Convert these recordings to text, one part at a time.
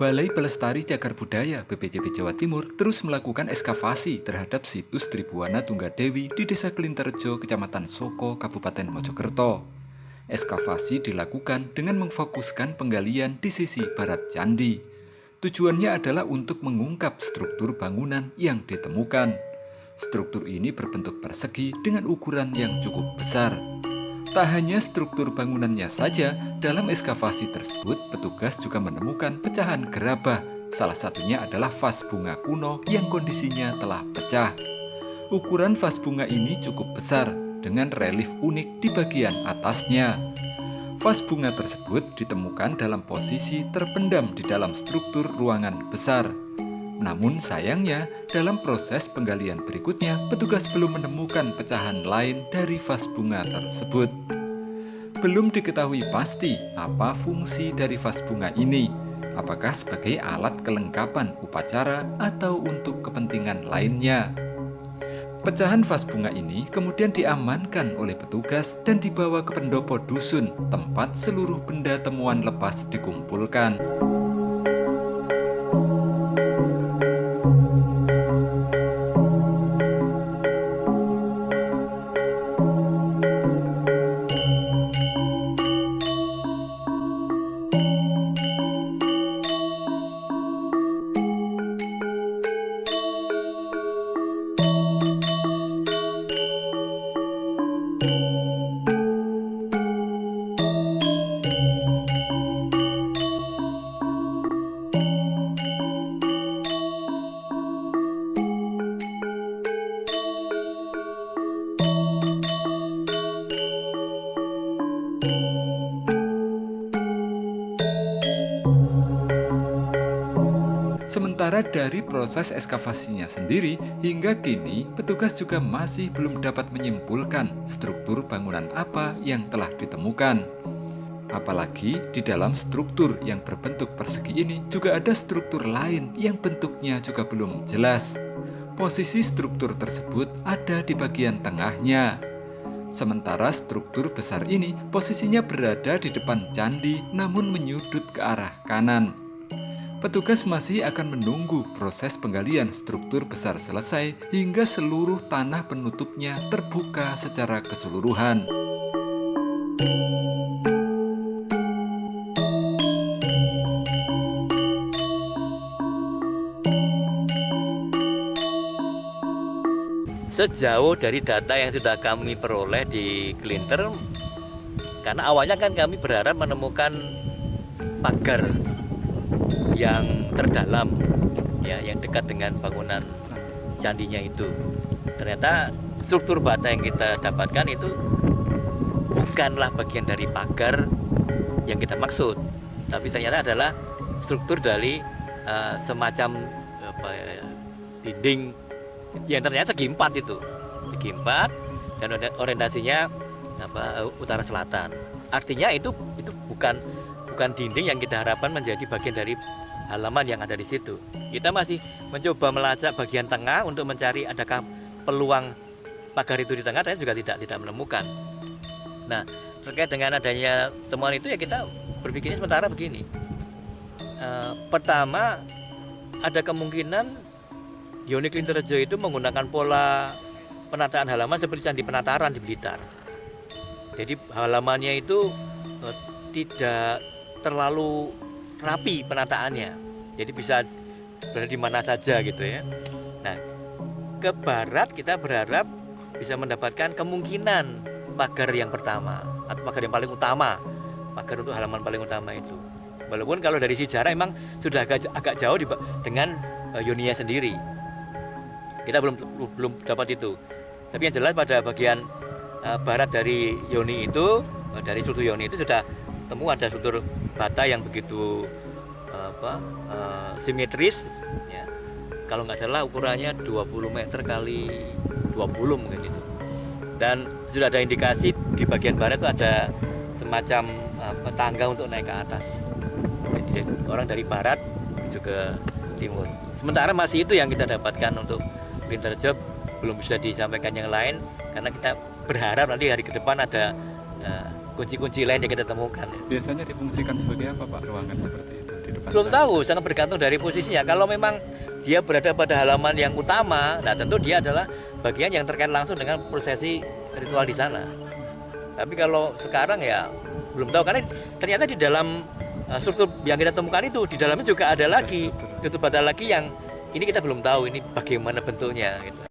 Balai Pelestari Cagar Budaya BPCB Jawa Timur terus melakukan ekskavasi terhadap situs Tribuana Tunggadewi di Desa Kelinterjo, Kecamatan Soko, Kabupaten Mojokerto. Ekskavasi dilakukan dengan memfokuskan penggalian di sisi barat candi. Tujuannya adalah untuk mengungkap struktur bangunan yang ditemukan. Struktur ini berbentuk persegi dengan ukuran yang cukup besar. Tak hanya struktur bangunannya saja, dalam ekskavasi tersebut petugas juga menemukan pecahan gerabah. Salah satunya adalah vas bunga kuno yang kondisinya telah pecah. Ukuran vas bunga ini cukup besar dengan relief unik di bagian atasnya. Vas bunga tersebut ditemukan dalam posisi terpendam di dalam struktur ruangan besar. Namun sayangnya, dalam proses penggalian berikutnya, petugas belum menemukan pecahan lain dari vas bunga tersebut. Belum diketahui pasti apa fungsi dari vas bunga ini, apakah sebagai alat kelengkapan upacara atau untuk kepentingan lainnya. Pecahan vas bunga ini kemudian diamankan oleh petugas dan dibawa ke pendopo dusun, tempat seluruh benda temuan lepas dikumpulkan. Sementara dari proses ekskavasinya sendiri, hingga kini petugas juga masih belum dapat menyimpulkan struktur bangunan apa yang telah ditemukan. Apalagi di dalam struktur yang berbentuk persegi ini juga ada struktur lain yang bentuknya juga belum jelas. Posisi struktur tersebut ada di bagian tengahnya. Sementara struktur besar ini posisinya berada di depan candi namun menyudut ke arah kanan. Petugas masih akan menunggu proses penggalian struktur besar selesai hingga seluruh tanah penutupnya terbuka secara keseluruhan. Sejauh dari data yang sudah kami peroleh di Kelinter, karena awalnya kan kami berharap menemukan pagar yang terdalam, ya, yang dekat dengan bangunan candinya itu. Ternyata struktur bata yang kita dapatkan itu bukanlah bagian dari pagar yang kita maksud, tapi ternyata adalah struktur dari semacam dinding yang ternyata segi empat itu, segi empat, dan orientasinya utara selatan. Artinya itu bukan dinding yang kita harapkan menjadi bagian dari halaman yang ada di situ. Kita masih mencoba melacak bagian tengah untuk mencari adakah peluang pagar itu di tengah, dan juga tidak menemukan. Nah, terkait dengan adanya temuan itu ya kita berpikirnya sementara begini. Pertama, ada kemungkinan Yoni Kelinterjo itu menggunakan pola penataan halaman seperti Candi Penataran di Blitar. Jadi halamannya itu tidak terlalu rapi penataannya, jadi bisa berada di mana saja gitu ya. Nah, ke barat kita berharap bisa mendapatkan kemungkinan pagar yang pertama atau pagar yang paling utama, pagar untuk halaman paling utama itu. Walaupun kalau dari sejarah memang sudah agak jauh dengan Yonia sendiri, kita belum dapat itu. Tapi yang jelas pada bagian barat dari Yoni itu, dari struktur Yoni itu sudah temu ada struktur bata yang begitu simetris, ya. Kalau nggak salah ukurannya 20 meter kali 20 mungkin itu. Dan sudah ada indikasi di bagian barat itu ada semacam tangga untuk naik ke atas. Jadi orang dari barat menuju ke timur. Sementara masih itu yang kita dapatkan untuk Kelinterjo, belum bisa disampaikan yang lain karena kita berharap nanti hari ke depan ada kunci-kunci lain yang kita temukan. Biasanya difungsikan sebagai apa Pak ruangan seperti itu? depan Belum sana? tahu, sangat bergantung dari posisinya. Kalau memang dia berada pada halaman yang utama, nah tentu dia adalah bagian yang terkait langsung dengan prosesi ritual di sana. Tapi kalau sekarang ya belum tahu, karena ternyata di dalam struktur yang kita temukan itu di dalamnya juga ada lagi tutup bata lagi yang ini kita belum tahu ini bagaimana bentuknya gitu.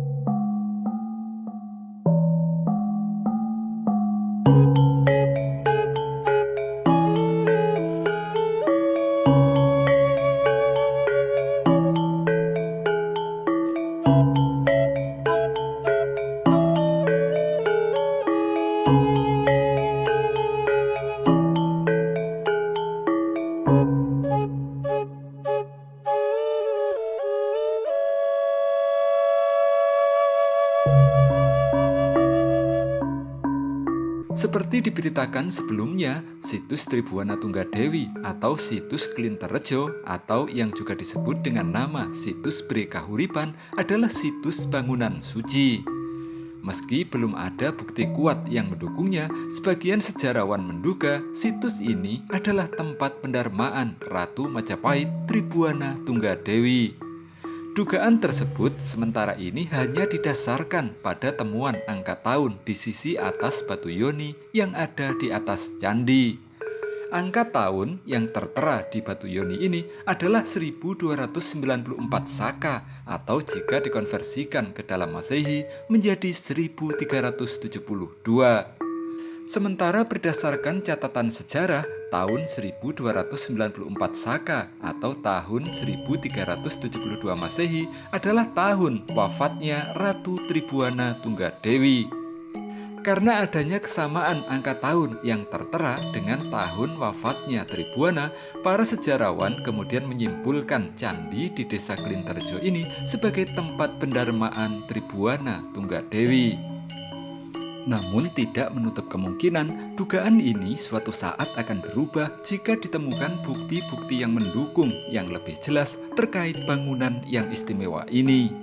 Seperti diberitakan sebelumnya, situs Tribuana Tunggadewi atau situs Klinterejo atau yang juga disebut dengan nama situs Bre Kahuripan adalah situs bangunan suci. Meski belum ada bukti kuat yang mendukungnya, sebagian sejarawan menduga situs ini adalah tempat pendarmaan Ratu Majapahit Tribuana Tunggadewi. Dugaan tersebut sementara ini hanya didasarkan pada temuan angka tahun di sisi atas batu yoni yang ada di atas candi. Angka tahun yang tertera di batu yoni ini adalah 1294 Saka atau jika dikonversikan ke dalam Masehi menjadi 1372. Sementara berdasarkan catatan sejarah, tahun 1294 Saka atau tahun 1372 Masehi adalah tahun wafatnya Ratu Tribuana Tunggadewi. Karena adanya kesamaan angka tahun yang tertera dengan tahun wafatnya Tribuana, para sejarawan kemudian menyimpulkan candi di Desa Klinterejo ini sebagai tempat pendarmaan Tribuana Tunggadewi. Namun tidak menutup kemungkinan dugaan ini suatu saat akan berubah jika ditemukan bukti-bukti yang mendukung yang lebih jelas terkait bangunan yang istimewa ini.